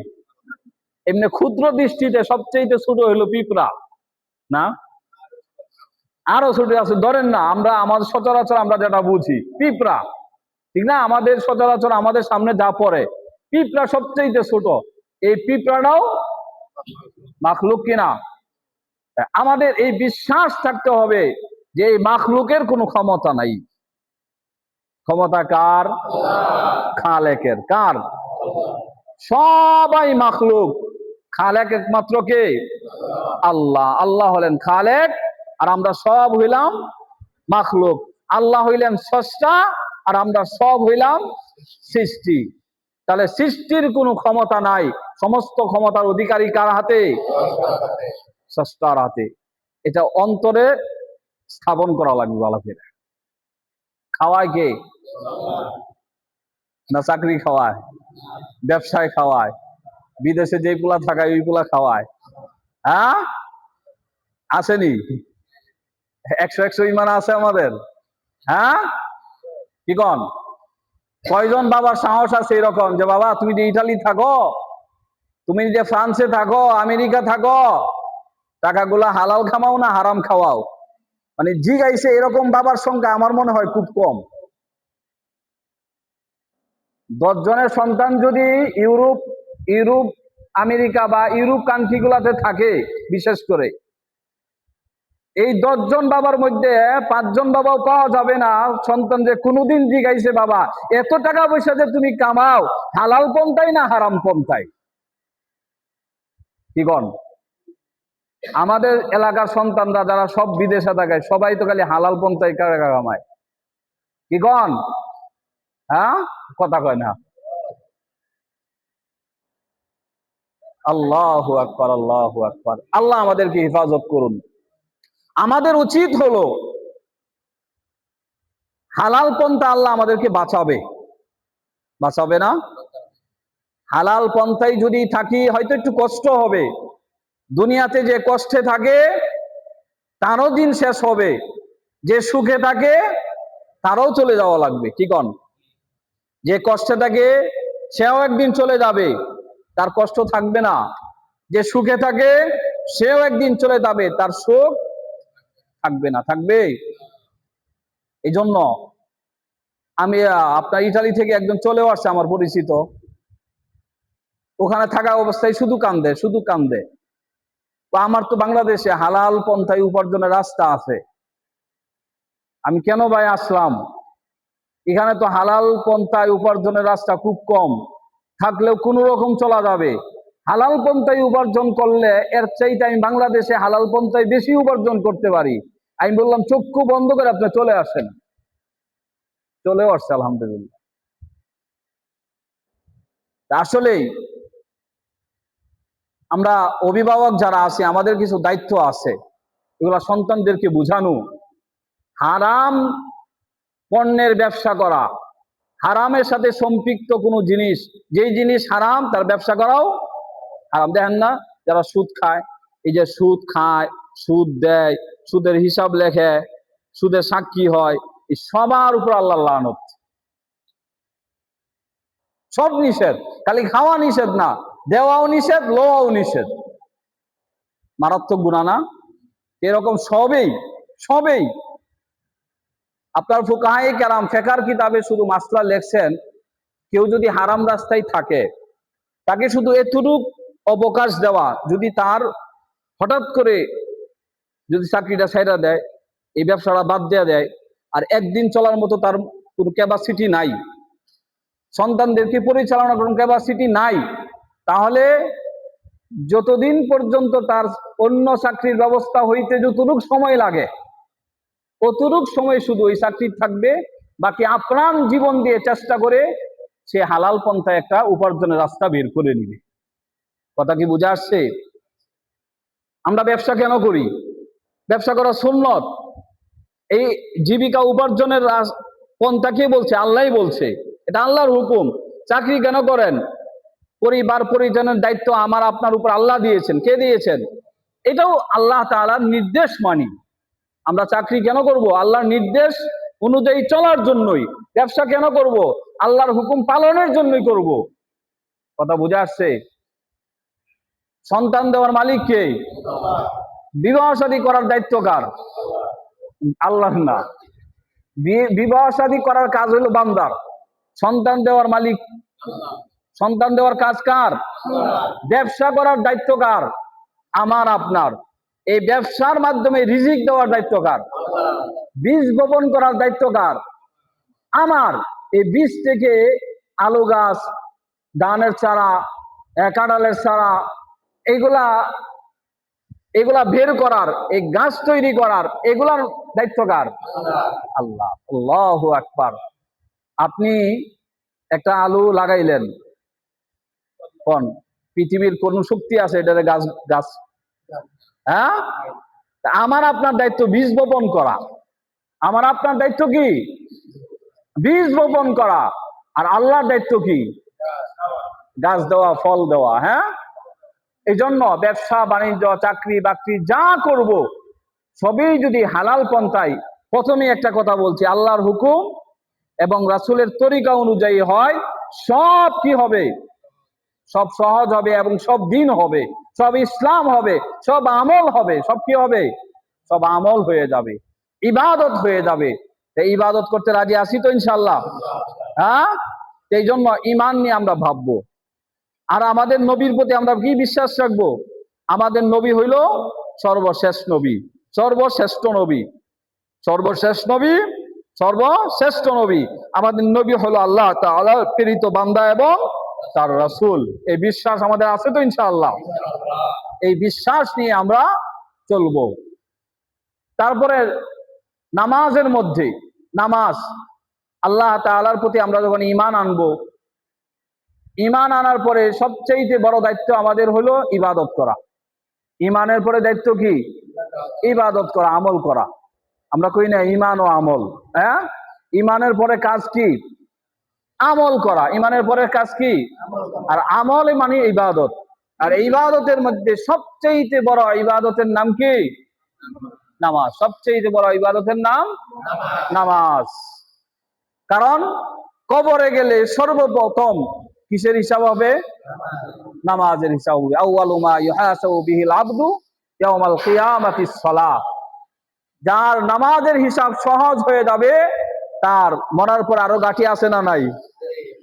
A: এমনি ক্ষুদ্র দৃষ্টিতে সবচাইতে ছোট হলো পিঁপড়া, না? আরো ছোট আছে, ধরেন না, আমরা আমাদের সচরাচর আমরা যেটা বুঝি পিঁপড়া, ঠিক না? আমাদের সচরাচর আমাদের সামনে যা পড়ে, পিঁপড়া সবচাইতে ছোট, এই পিঁপড়াটাও মাখলুক কিনা? আমাদের এই বিশ্বাস থাকতে হবে যে এই মাখলুকের কোনো ক্ষমতা নাই। ক্ষমতা কার? খালেকের। কার? সবাই মাখলুক, খালেক একমাত্র কে? আল্লাহ। আল্লাহ হলেন খালেক, আর আমরা সব হইলাম মাখলুক। আল্লাহ হইলেন স্রষ্টা, আর আমরা সব হইলাম সৃষ্টি। তাহলে সৃষ্টির কোনো ক্ষমতা নাই, সমস্ত ক্ষমতার অধিকারী কার হাতে? স্রষ্টার হাতে। এটা অন্তরে স্থাপন করা লাগবে ভালো করে। খাওয়ায় কে? না চাকরি খাওয়ায়, ব্যবসায় খাওয়ায়, বিদেশে যে পোলা থাকায় ওই পোলা খাওয়ায়? হ্যাঁ, আসেনি? 100 ইমান আছে আমাদের? হ্যাঁ, কি কন? কয়জন বাবার সাহস আছে এরকম যে বাবা তুমি যে ইটালি থাকো, তুমি যে ফ্রান্সে থাকো, আমেরিকা থাকো, টাকাগুলা হালাল খাওয়াও না হারাম খাওয়াও? মানে জিগাইছে এরকম বাবার সংখ্যা আমার মনে হয় খুব কম। 10 জনের সন্তান যদি ইউরোপ ইউরোপ আমেরিকা বা ইউরোপ কান্ট্রি গুলাতে থাকে, বিশেষ করে এই 10 জন বাবার মধ্যে 5 জন বাবাও পাওয়া যাবে না সন্তান যে কোনোদিন জিগাইছে বাবা এত টাকা পয়সা যে তুমি কামাও হালাল পন্থায় না হারাম পন্থায়? কি কন? আমাদের এলাকার সন্তানরা যারা সব বিদেশে থাকে সবাই তো খালি হালাল পন্থায় টাকা কামায়। কি কন? হ্যাঁ, কথা কয় না। আল্লাহু আকবার, আল্লাহু আকবার। আল্লাহ আমাদেরকে হেফাজত করুন। আমাদের উচিত হলো হালাল পন্থা, আল্লাহ আমাদেরকে বাঁচাবে। বাঁচাবে না। হালাল পন্থায় যদি থাকি হয়তো একটু কষ্ট হবে, দুনিয়াতে যে কষ্টে থাকে তারও দিন শেষ হবে, যে সুখে থাকে তারও চলে যাওয়া লাগবে। কি কন? যে কষ্টে থাকে সেও একদিন চলে যাবে, তার কষ্ট থাকবে না। যে সুখে থাকে সেও একদিন চলে যাবে, তার সুখ থাকবে না। থাকবে? এই জন্য আমি আপনার ইটালি থেকে একজন চলেও আসছে আমার পরিচিত, ওখানে থাকা অবস্থায় শুধু কান্দে, শুধু কান্দে। আমার তো বাংলাদেশে হালাল পন্থায় উপার্জনের রাস্তা আছে, আমি কেন ভাই আসলাম? এখানে তো হালাল পন্থায় উপার্জনের রাস্তা খুব কম, থাকলেও কোনো রকম চলা যাবে। হালাল পন্থায় উপার্জন করলে এর চাইতে আমি বাংলাদেশে হালাল পন্থায় বেশি উপার্জন করতে পারি। আমি বললাম চক্ষু বন্ধ করে আপনি চলে আসেন। চলেও আসছে আলহামদুলিল্লাহ। আসলেই আমরা অভিভাবক যারা আছি আমাদের কিছু দায়িত্ব আছে, এগুলা সন্তানদেরকে বুঝানো। হারাম পণ্যের ব্যবসা করা, হারামের সাথে সম্পৃক্ত কোনো জিনিস, যেই জিনিস হারাম তার ব্যবসা করাও হারাম। দেখেন না যারা সুদ খায়, এই যে সুদ খায়, সুদ দেয়, সুদের হিসাব লেখে, সুদের সাক্ষী হয়, এই সবার উপর আল্লাহ লানত। সব নিষেধ, খালি খাওয়া নিষেধ না, দেওয়াও নিষেধ, লওয়াও নিষেধ। মারাত্মক গুনাহ না? এরকম সবেই সবেই আপনার ফুকাহায়ে কেরাম ফিকহের কিতাবে শুধু মাসলা লেখছেন, কেউ যদি হারাম রাস্তায় থাকে তাকে শুধু এতটুক অবকাশ দেওয়া, যদি তার হঠাৎ করে যদি চাকরিটা ছাইড়া দেয়, এই ব্যবসাটা বাদ দেওয়া দেয়, আর একদিন চলার মতো তার কোনো ক্যাপাসিটি নাই, সন্তানদেরকে পরিচালনা করার ক্যাপাসিটি নাই, তাহলে যতদিন পর্যন্ত তার অন্য চাকরির ব্যবস্থা হইতে যতটুক সময় লাগে অতটুক সময় শুধু ওই চাকরি থাকবে, বাকি আপ্রাণ জীবন দিয়ে চেষ্টা করে সে হালাল পন্থায় একটা উপার্জনের রাস্তা বের করে নিবে। কথা কি বুঝে আসছে? আমরা ব্যবসা কেন করি? ব্যবসা করা সুন্নত। এই জীবিকা উপার্জনের পন্থা কে বলছে? আল্লাহই বলছে, এটা আল্লাহর হুকুম। চাকরি কেন করেন? পরিবার পরিজনের দায়িত্ব আমার আপনার উপর আল্লাহ দিয়েছেন। কে দিয়েছেন? এটাও আল্লাহ তাআলার নির্দেশ মানি। আমরা চাকরি কেন করব? আল্লাহর নির্দেশ অনুযায়ী চলার জন্যই। ব্যবসা কেন করব? আল্লাহর হুকুম পালনের জন্যই করব। কথা বুঝে আসছে? সন্তান দেওয়ার মালিক কে? বিবাহ শাদী করার দায়িত্ব কার? আল্লাহ না। বিবাহ শাদী করার কাজ হলো বান্দার। সন্তান দেওয়ার মালিক, সন্তান দেওয়ার কাজ কার? ব্যবসা করার দায়িত্ব কার? আমার আপনার। এই ব্যবসার মাধ্যমে রিজিক দেওয়ার দায়িত্ব কার? বীজ বপন করার দায়িত্ব কার? আমার। এই বীজ থেকে আলু গাছ, ধানের চারা, কাঁঠালের চারা, এগুলা এগুলা বের করার, এই গাছ তৈরি করার, এগুলার দায়িত্ব কার? আল্লাহ। আল্লাহু আকবার। আপনি একটা আলু লাগাইলেন, কোন পৃথিবীর কোন শক্তি আছে এটারে গাছ গাছ হ্যাঁ? আমার আপনার দায়িত্ব বীজ বপন করা। আমার আপনার দায়িত্ব কি? বীজ বপন করা। আর আল্লাহর দায়িত্ব কি? গাছ দেওয়া, ফল দেওয়া। হ্যাঁ, এই জন্য ব্যবসা বাণিজ্য, চাকরি বাকরি যা করব সবই যদি হালাল পন্থায়, প্রথমে একটা কথা বলছি, আল্লাহর হুকুম এবং রাসূলের তরিকা অনুযায়ী হয়, সব কি হবে? সব সহজ হবে এবং সব দিন হবে, সব ইসলাম হবে, সব আমল হবে। সব কি হবে? সব আমল হয়ে যাবে, ইবাদত হয়ে যাবে। এই ইবাদত করতে রাজি আছি তো ইনশাআল্লাহ? হ্যাঁ, এই জন্য ঈমান নিয়ে আমরা ভাববো। আর আমাদের নবীর প্রতি আমরা কি বিশ্বাস রাখবো? আমাদের নবী হইল সর্বশেষ নবী, সর্বশ্রেষ্ঠ নবী, সর্বশেষ নবী, সর্বশ্রেষ্ঠ নবী। আমাদের নবী হলো আল্লাহ তাআলার প্রেরিত বান্দা এবং তার রাসূল। এই বিশ্বাস আমাদের আছে তো ইনশাআল্লাহ? এই বিশ্বাস নিয়ে আমরা চলবো। তারপরে নামাজের মধ্যে, নামাজ, আল্লাহ তাআলার প্রতি আমরা যখন ঈমান আনবো, ঈমান আনার পরে সবচেয়ে বড় দায়িত্ব আমাদের হলো ইবাদত করা। ঈমানের পরে দায়িত্ব কি? ইবাদত করা, আমল করা। আমরা কই না ঈমান ও আমল? হ্যাঁ, ঈমানের পরে কাজ কি? আমল করা। ইমানের পরের কাজ কি? আর আমল মানে ইবাদত। আর ইবাদতের মধ্যে সবচেয়ে বড় ইবাদতের নাম কি? নামাজ। সবচেয়ে বড় ইবাদতের নাম নামাজ। কারণ কবরে গেলে সর্বপ্রথম কিসের হিসাব হবে? নামাজের হিসাব হবে। আউয়ালু মা ইউহাসাবু বিহিল আবদু ইয়াউমাল কিয়ামাতিস সালাহ। যার নামাজের হিসাব সহজ হয়ে যাবে, তার মরার পর আরো গাঠি আছে না নাই?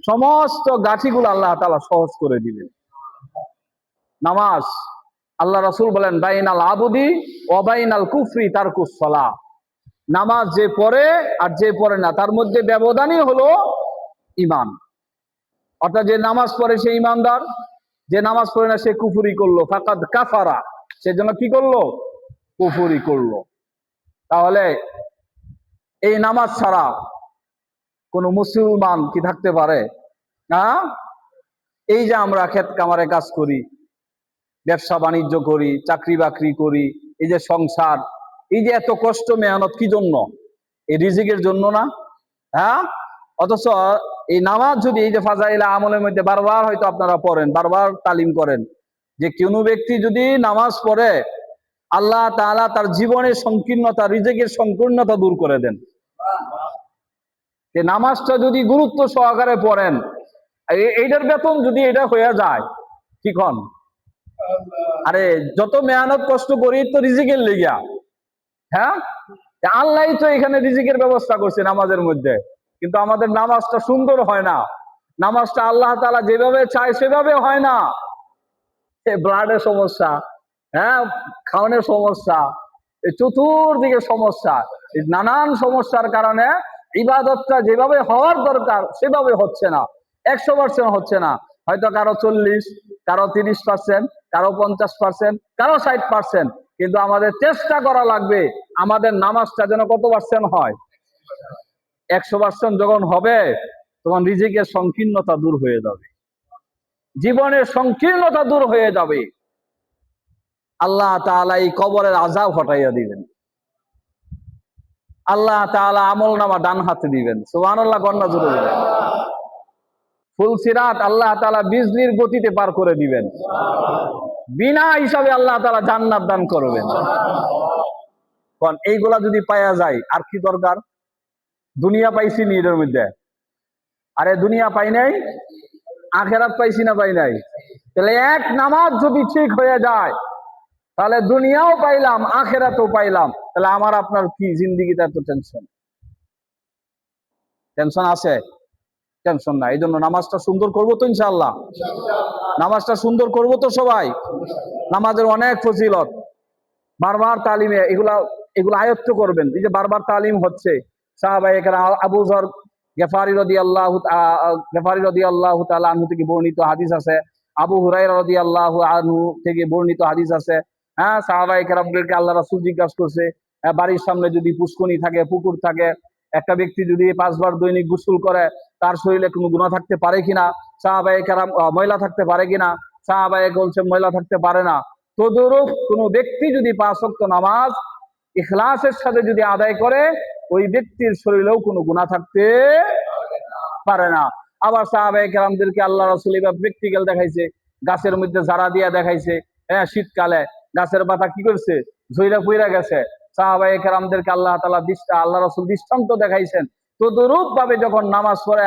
A: সমস্ত গাঠিগুলো আল্লাহ তাআলা সহজ করে দিবেন। নামাজ, আল্লাহ রাসূল বলেন, বাইনাল আবদি ওয়া বাইনাল কুফরি তারকুস সালাহ। নামাজ যে পড়ে আর যে পড়ে না, তার মধ্যে ব্যবধানই হলো ঈমান। অর্থাৎ যে নামাজ পড়ে সে ঈমানদার, যে নামাজ পড়ে না সে কুফরি করলো, ফাকাদ কাফারা, সেজন্য কি করলো? কুফরি করলো। তাহলে এই নামাজ ছাড়া কোন মুসলমান কি থাকতে পারে? না। এই যে আমরা ক্ষেত কামারে কাজ করি, ব্যবসা বাণিজ্য করি, চাকরি বাকরি করি, এই যে সংসার, এই যে এত কষ্ট মেহনত, কি জন্য? এই রিজিকের জন্য না? হ্যাঁ। অথচ এই নামাজ যদি, এই যে ফাজাইলা আমলের মধ্যে বারবার হয়তো আপনারা পড়েন, বারবার তালিম করেন, যে কোনো ব্যক্তি যদি নামাজ পড়ে, আল্লাহ তাআলা তার জীবনের সংকীর্ণতা, রিজিকের সংকীর্ণতা দূর করে দেন। এই নামাজটা যদি গুরুত্ব সহকারে পড়েন, এইটার বেতন যদি এটা হয়ে যায়, কি কন? আরে যত মেহনত কষ্ট করি তো রিজিকের লেগিয়া। হ্যাঁ, আল্লাহ তো এখানে রিজিকের ব্যবস্থা করছে নামাজের মধ্যে, কিন্তু আমাদের নামাজটা সুন্দর হয় না। নামাজটা আল্লাহ তাআলা যেভাবে চায় সেভাবে হয় না। ব্লাডের সমস্যা, হ্যাঁ, খাওয়ানোর সমস্যা, চতুর্দিকে সমস্যা, নানান সমস্যার কারণে ইবাদতটা যেভাবে হওয়ার দরকার সেভাবে হচ্ছে না। 100% হচ্ছে না। হয়তো কারো 40, কারো 30%, কারো 50%, কারো 60%। কিন্তু আমাদের চেষ্টা করা লাগবে আমাদের নামাজটা যেন কত পার্সেন্ট হয়? 100% যখন হবে, তখন রিজিকের সংকীর্ণতা দূর হয়ে যাবে, জীবনের সংকীর্ণতা দূর হয়ে যাবে। আল্লাহ তাআলা এই কবরের আযাব হটাইয়া দিবেন। আল্লাহ তাআলা আমল নামা ডান হাতে দিবেন। সুবহানাল্লাহ, কন্যা জুড়ে দিবেন। ফুলসিরাত আল্লাহ তাআলা বিজলির গতিতে পার করে দিবেন। বিনা হিসাবে আল্লাহ তাআলা জান্নাত দান করবেন। কোন এইগুলা যদি পাওয়া যায়, আর কি দরকার? দুনিয়া পাইছি নি এর মধ্যে? আরে দুনিয়া পাই নাই, আখিরাত পাইছি না পাই নাই? তাহলে এক নামাজ যদি ঠিক হয়ে যায়, তাহলে দুনিয়াও পাইলাম, আখিরাতও পাইলাম। তাহলে আমার আপনার কি জিন্দেগিতে এত টেনশন? টেনশন আছে? টেনশন নাই। এই জন্য নামাজটা সুন্দর করবো তো ইনশাআল্লাহ। নামাজটা সুন্দর করবো তো সবাই। নামাজের অনেক ফজিলত, বারবার তালিমে এগুলা আয়ত্ত করবেন। এই যে বারবার তালিম হচ্ছে, সাহাবায়ে কেরাম, আবু যর গেফারি রাদিয়াল্লাহু তাআলা আনহু থেকে বর্ণিত হাদিস আছে, আবু হুরায়রা রাদিয়াল্লাহু আনহু থেকে বর্ণিত হাদিস আছে। হ্যাঁ, সাহাবায়ে কেরামদেরকে আল্লাহ রাসূল জিজ্ঞাসা করছে, বাড়ির সামনে যদি পুষ্করণী থাকে, পুকুর থাকে, একটা ব্যক্তি যদি 5 বার দৈনিক গোসল করে, তার শরীরে কোনো গুনাহ থাকতে পারে কিনা? সাহাবায়ে কেরাম, ময়লা থাকতে পারে কিনা? সাহাবায়ে বলছেন ময়লা থাকতে পারে না। তদরূপ কোন ব্যক্তি যদি 5 ওয়াক্ত নামাজ ইখলাসের সাথে যদি আদায় করে, ওই ব্যক্তির শরীরেও কোনো গুনাহ থাকতে পারে না। আবার সাহাবায়ে কেরামদেরকে আল্লাহ রাসূল এবার প্র্যাকটিক্যাল দেখাইছে, গাছের মধ্যে জারা দিয়া দেখাইছে। হ্যাঁ, শীতকালে গাছের পাতা কি করছে? ঝইরা পইরা গেছে। সাহাবায়ে কেরামদেরকে আল্লাহ রাসূল দৃষ্টান্ত দেখাইছেন। তদরূপ ভাবে যখন নামাজ পড়ে,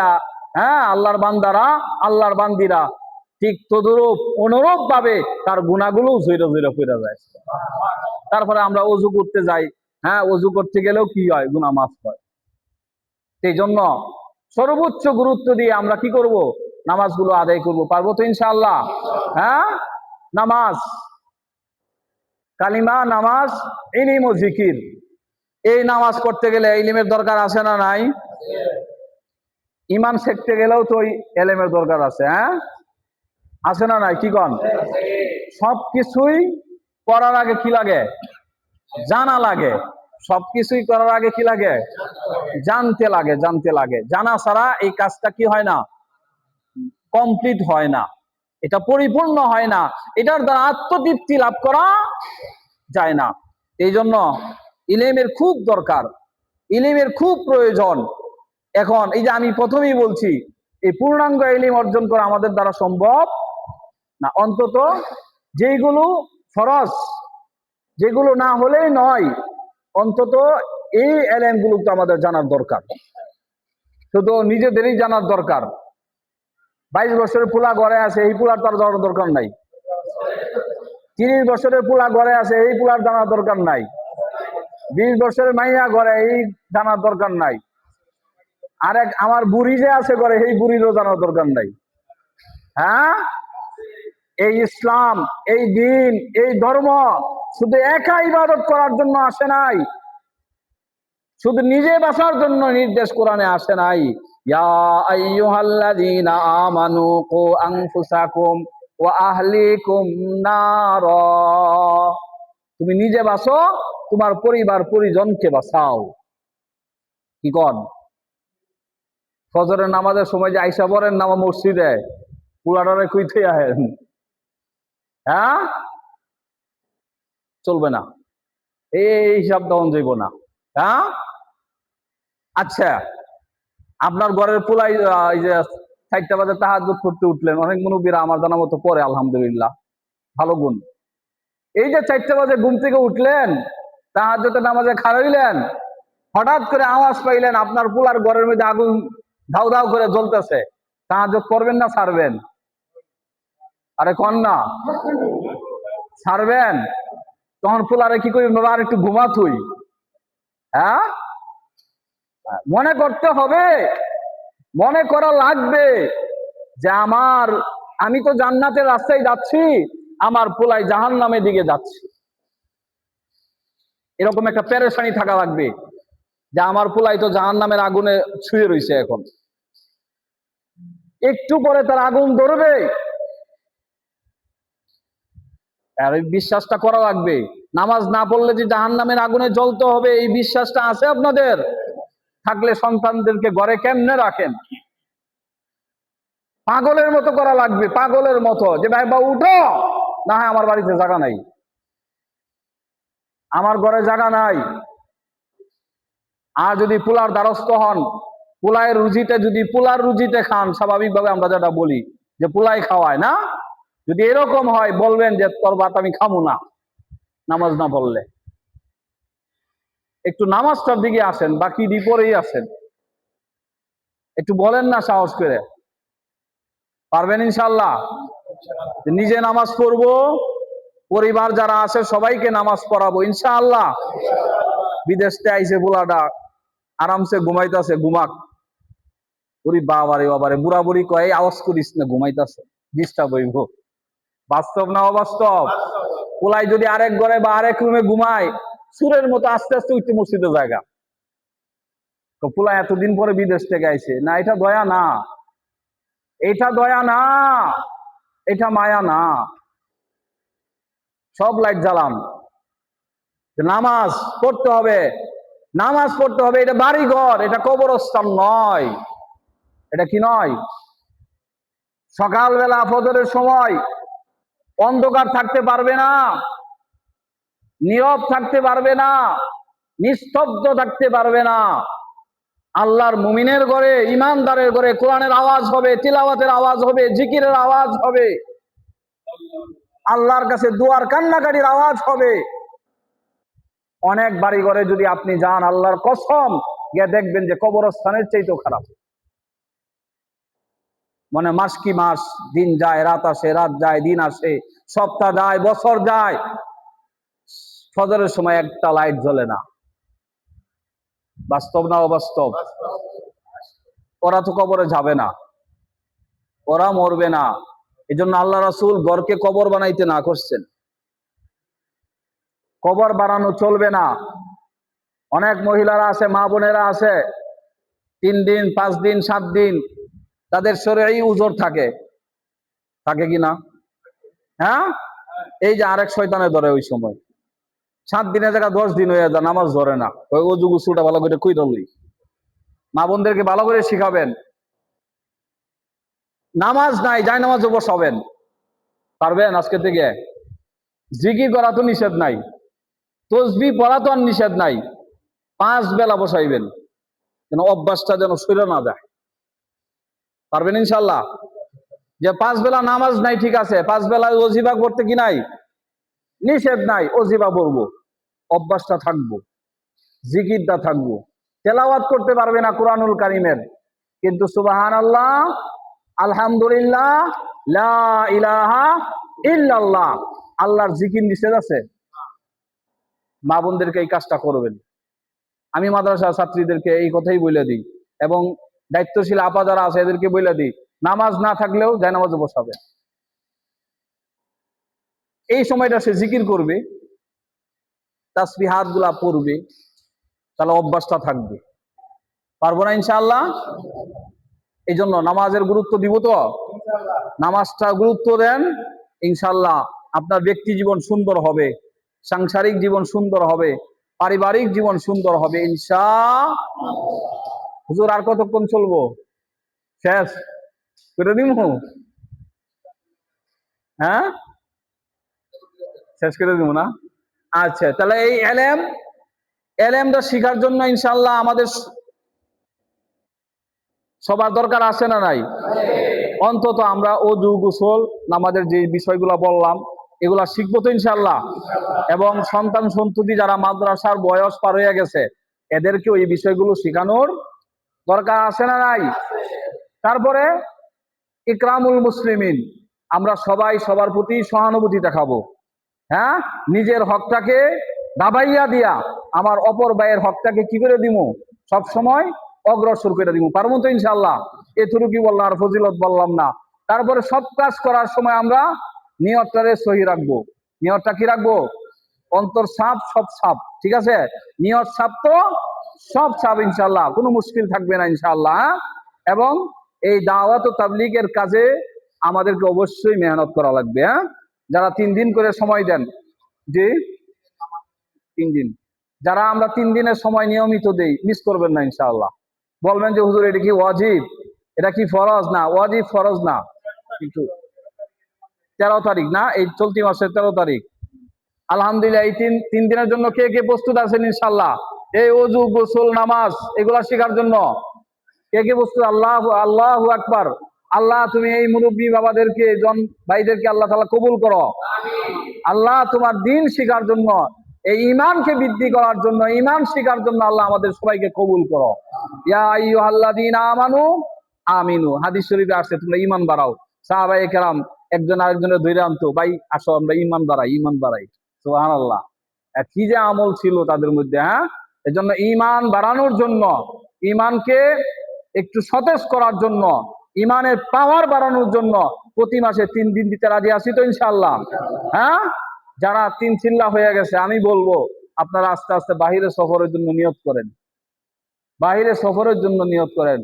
A: হ্যাঁ, আল্লাহর বান্দারা, আল্লাহর বান্দিরা ঠিক তদরূপ অনুরূপ ভাবে তার গুনাহগুলো ঝইরা ঝইরা পইরা যায়। তারপরে আমরা ওযু করতে যাই, হ্যাঁ, ওযু করতে গেলেও কি হয়? গুনাহ মাফ হয়। সেই জন্য সর্বোচ্চ গুরুত্ব দিয়ে আমরা কি করব? নামাজগুলো আদায় করব। পারবো তো ইনশাআল্লাহ? হ্যাঁ। নামাজ, কালিমা, নামাজ, ইলম ও জিকির। এই নামাজ পড়তে গেলে ইলমের দরকার আছে না নাই? ঈমান শিখতে গেলেও তো ইলমের দরকার আছে। হ্যাঁ, আছে না নাই? কি কন? সবকিছুই করার আগে কি লাগে? জানা লাগে। সবকিছুই করার আগে কি লাগে? জানতে লাগে, জানতে লাগে। জানা ছাড়া এই কাজটা কি হয় না? কমপ্লিট হয় না, এটা পরিপূর্ণ হয় না, এটার দ্বারা আত্মতৃপ্তি লাভ করা যায় না। এই জন্য ইলমের খুব দরকার, ইলমের খুব প্রয়োজন। এখন এই যে আমি প্রথমেই বলছি, এই পূর্ণাঙ্গ ইলম অর্জন করা আমাদের দ্বারা সম্ভব না। অন্তত যেগুলো ফরজ, যেগুলো না হলেই নয়, অন্তত এই এলেমগুলো তো আমাদের জানার দরকার। শুধু নিজেদেরই জানার দরকার। 22 বছরের পোলা ঘরে আছে, এই পোলার তার জানার দরকার নাই। 30 বছরের পোলা ঘরে আছে, এই পোলার জানার দরকার নাই। 20 বছরের মাইয়া ঘরে, এই জানার দরকার নাই। আরেক আমার বুড়ি যে আছে ঘরে, এই বুড়িরও জানার দরকার নাই। হ্যাঁ, এই ইসলাম, এই দিন, এই ধর্ম শুধু একা ইবাদত করার জন্য আসে নাই, শুধু নিজে বাঁচার জন্য নির্দেশ কোরআনে আসে নাই। ইয়া আইয়ুহাল্লাযীনা আমানু কু আনফুসাকুম ওয়া আহলিকুম নারা, তুমি নিজে বাঁচো, তোমার পরিবার পরিজনকে বাঁচাও। কি কন? ফজরের নামাজের সময় যে আইসা পড়েন নামা মসজিদে, পুলাডারে কইতে আহেন, হ্যাঁ, চলবে না, এই হিসাব দেওয়া যাইব না। হ্যাঁ, আচ্ছা, আপনার ঘরের পোলাই এই যে 4টা বাজে তাহাজ্জুদ করতে উঠলেন, অনেক মুরব্বীরা আমার জানা মতো পড়ে, আলহামদুলিল্লাহ, ভালো গুণ। এই যে 4টা বাজে ঘুম থেকে উঠলেন, তাহাজ্জুদের নামাজে খাড়া হইলেন, হঠাৎ করে আওয়াজ পাইলেন আপনার পোলার ঘরের মধ্যে আগুন ধাউ ধাউ করে জ্বলতেছে, তাহাজ্জুদ করবেন না ছাড়বেন? আরে কন না, ছাড়বেন? তখন পোলারে কি করি, আর একটু ঘুমাতুই। হ্যাঁ, মনে করতে হবে, মনে করা লাগবে যে আমি তো জান্নাতের রাস্তায় যাচ্ছি, আমার পোলাই জাহান্নামের দিকে যাচ্ছে। এরকম একটা পেরেশানি থাকা লাগবে যে আমার পোলাই তো জাহান্নামের আগুনে ছুঁয়ে রয়েছে, এখন একটু পরে তার আগুন ধরবে। আর এই বিশ্বাসটা করা লাগবে। নামাজ না পড়লে যে জাহান্নামের আগুনে জ্বলতে হবে, এই বিশ্বাসটা আছে আপনাদের? থাকলে সন্তানদেরকে ঘরে কেমনে রাখেন? পাগলের মতো করা লাগবে, পাগলের মতো, যে ভাই বা উঠো না, হয় আমার বাড়িতে জায়গা নাই, আমার ঘরে জায়গা নাই। আর যদি পোলার দ্বারস্থ হন, পোলার রুজিতে খান, স্বাভাবিকভাবে আমরা যেটা বলি যে পোলাই খাওয়ায় না, যদি এরকম হয় বলবেন যে তোর ভাত আমি খামু না নামাজ না পড়লে। একটু নামাজটার দিকে আসেন, বাকি বিপরেই আসেন, একটু বলেন না সাহস করে। পারবেন ইনশাল্লাহ? নিজে নামাজ পড়বো, পরিবার যারা আছে সবাইকে নামাজ পড়াবো ইনশাআল্লাহ। বিদেশতে আইসে পোলাটা আরামসে ঘুমাইতেছে, ঘুমাক। ওরে বাবারে বাবারে, বুড়া বুড়ি কয় আওয়াজ করিস না, ঘুমাইতেছে, ডিস্টার্ব হইব। বাস্তব না অবাস্তব? পোলাই যদি আরেক ঘরে বা আরেক রুমে ঘুমায়, সুরের মতো আস্তে আস্তে উঠতে মসজিদের জায়গা। তো পোলা এতদিন পরে বিদেশ থেকে আইছে না, এটা দয়া না, এটা দয়া না, এটা মায়া না। সব লাইট জ্বালান, নামাজ পড়তে হবে, নামাজ পড়তে হবে। এটা বাড়ি ঘর, এটা কবরস্থান নয়। এটা কি নয়? সকালবেলা ফজরের সময় অন্ধকার থাকতে পারবে না, নীরব থাকতে পারবে না, নিস্তব্ধ থাকতে পারবে না। আল্লাহর মুমিনের ঘরে, ইমানদারের ঘরে কোরআনের আওয়াজ হবে, তিলাওয়াতের আওয়াজ হবে, জিকিরের আওয়াজ হবে, আল্লাহর কাছে দুয়ার কান্নাকাটির আওয়াজ হবে। অনেক বাড়ি ঘরে যদি আপনি যান, আল্লাহর কসম, গিয়ে দেখবেন যে কবরস্থানের চাইতেও খারাপ। মানে মাস কি মাস, দিন যায় রাত আসে, রাত যায় দিন আসে, সপ্তাহ যায় বছর যায়, ফজরের সময় একটা লাইট জ্বলে না। বাস্তব না অবাস্তব? ওরা তো কবরে যাবে না, ওরা মরবে না। এই জন্য আল্লাহ রাসূল ঘরকে কবর বানাইতে না করছেন। কবর বানানো চলবে না। অনেক মহিলারা আছে, মা বোনেরা আছে, 3 দিন 5 দিন 7 দিন তাদের শরীরে উজর থাকে, থাকে কিনা? হ্যাঁ, এই যে আরেক শয়তানে ধরে ওই সময় 7 দিনের জায়গা 10 দিন হয়ে যায়, নামাজ ধরে না। ওই অজু গোসলটা ভালো করে কইরা লই, মা বোনদেরকে ভালো করে শিখাবেন। নামাজ নাই, যাই নামাজে বসাবেন, পারবেন আজকে থেকে? জিকির করা তো নিষেধ নাই, তসবিহ পড়া তো আর নিষেধ নাই, 5 বেলা বসাইবেন, যেন অভ্যাসটা যেন সরে না যায়। পারবেন ইনশাল্লাহ? যে 5 বেলা নামাজ নাই, ঠিক আছে, 5 বেলা ওজিফা করতে কি নাই, নিষেধ নাই, ওজিফা পড়বো, অভ্যাসটা থাকবো, জিকিরটা থাকবো। তেলাওয়াত করতে পারবে না কোরআনুল কারীমের, কিন্তু সুবহানাল্লাহ, আলহামদুলিল্লাহ, লা ইলাহা ইল্লাল্লাহ, আল্লাহর জিকির নিষেধ আছে? মা বোনদেরকে এই কাজটা করবেন। আমি মাদ্রাসা ছাত্রীদেরকে এই কথাই বলে দিই, এবং দায়িত্বশীল আপা যারা আছে এদেরকে বলে দিই, নামাজ না থাকলেও জায়নামাজে বসাবে। এই সময়টা সে জিকির করবে, তাসবিহাত গুলা পড়বে, তাহলে অভ্যাসটা থাকবে। পারবো না ইনশাআল্লাহ? এই জন্য নামাজের গুরুত্ব দিব তো, নামাজটা গুরুত্ব দেন, ইনশাআল্লাহ আপনার ব্যক্তি জীবন সুন্দর হবে, সাংসারিক জীবন সুন্দর হবে, পারিবারিক জীবন সুন্দর হবে ইনশাআল্লাহ। হুজুর আর কতক্ষণ চলবো? শেষ করে দিব? হ্যাঁ, শেষ করে দিব না? আচ্ছা, তাহলে এই এলেমটা শিখার জন্য ইনশাআল্লাহ আমাদের সবার দরকার আছে না নাই? অন্তত আমরা ওযু, গোসল, নামাজের যে বিষয়গুলো বললাম এগুলা শিখবো তো ইনশাআল্লাহ। এবং সন্তান সন্ততি যারা মাদ্রাসার বয়স পার হয়ে গেছে এদেরকেও এই বিষয়গুলো শেখানোর দরকার আছে না নাই? তারপরে ইকরামুল মুসলিমিন, আমরা সবাই সবার প্রতি সহানুভূতি দেখাবো। হ্যাঁ, নিজের হকটাকে দাবাইয়া দিয়া আমার অপর ভাইয়ের হকটাকে কি করে দিব, সব সময় অগ্রসর করে দিব। পারবো তো ইনশাআল্লাহ? এতটুকু বললাম, আর ফজিলত বললাম না। তারপরে সব কাজ করার সময় আমরা নিয়তটারে সহি রাখবো। নিয়তটা কি রাখবো? অন্তর সাফ, সব সাফ, ঠিক আছে? নিয়ত সাফ তো সব সাফ ইনশাআল্লাহ, কোনো মুশকিল থাকবে না ইনশাআল্লাহ। এবং এই দাওয়াত ও তাবলীগের কাজে আমাদেরকে অবশ্যই মেহনত করা লাগবে। হ্যাঁ, যারা 3 দিন করে সময় দেন, যে 3 দিন, যারা আমরা 3 দিনের সময় নিয়মিত দেই, মিস করবেন না ইনশাআল্লাহ। বলবেন যে হুজুর এটা কি ওয়াজিব, এটা কি ফরজ? না, ওয়াজিব ফরজ না, কিন্তু 13 তারিখ না, এই চলতি মাসের 13 তারিখ। আলহামদুলিল্লাহ, এই তিন দিনের জন্য কে কে প্রস্তুত আছেন ইনশাআল্লাহ? এই ওযু, গোসল, নামাজ এগুলা শেখার জন্য কে কে প্রস্তুত? আল্লাহু আকবার। আল্লাহ তুমি এই মুরব্বী বাবাদেরকে, জন ভাইদেরকে আল্লাহ তাআলা কবুল করো। আল্লাহ তোমার দিন শেখার জন্য, এই ঈমানকে বৃদ্ধি করার জন্য, ঈমান শেখার জন্য আল্লাহ আমাদের সবাইকে কবুল করো। ইয়া আইয়ুহাল্লাযীনা আমানু আমিনু, হাদিস শরীফে আসছে তোমরা ঈমান বাড়াও। সাহাবায়ে কেরাম একজন আরেকজনের ধরে আনতো, ভাই আসো আমরা ঈমান বাড়াই, ঈমান বাড়াই। সুবহানাল্লাহ, কি যে আমল ছিল তাদের মধ্যে। হ্যাঁ, এজন্য ঈমান বাড়ানোর জন্য, ঈমানকে একটু সতেজ করার জন্য, ঈমানের পাওয়ার বাড়ানোর জন্য প্রতি মাসে 3 দিন দিতে রাজি আছি তো ইনশাআল্লাহ? হ্যাঁ, যারা 3 চিল্লা হয়ে গেছে আমি বলবো আপনারা আস্তে আস্তে বাহিরে সফরের জন্য নিয়ত করেন, বাহিরে সফরের জন্য নিয়ত করেন।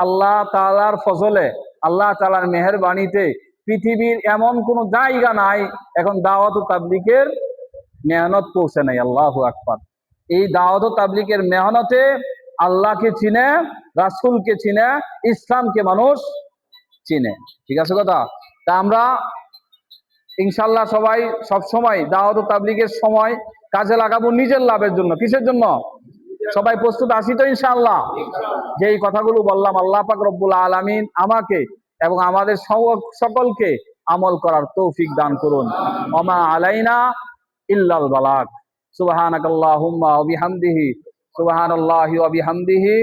A: আল্লাহ তাআলার ফজলে, আল্লাহ তাআলার মেহেরবানিতে পৃথিবীর এমন কোন জায়গা নাই এখন দাওয়াত ও তাবলীগের মেহনত পৌঁছে নাই। আল্লাহু আকবার। এই দাওয়াত ও তাবলীগের মেহনতে আল্লাহকে চিনে, রাসূলকে চিনে, ইসলামকে মানুষ চিনে। ঠিক আছে কথা? তা আমরা ইনশাআল্লাহ সবাই সব সময় দাওয়াত ও তাবলীগের সময় কাজে লাগাবো নিজের লাভের জন্য। কিসের জন্য? সবাই প্রস্তুত আছি তো ইনশাআল্লাহ? যে এই কথাগুলো বললাম, আল্লাহ পাক রব্বুল আলামিন আমাকে এবং আমাদের সকলকে আমল করার তৌফিক দান করুন। ওমা আলাইনা ইল্লাল বালাগ। সুবহানাকাল্লাহুম্মা ওয়া বিহামদিহি, সুবহানাল্লাহি ওয়া বিহামদিহি।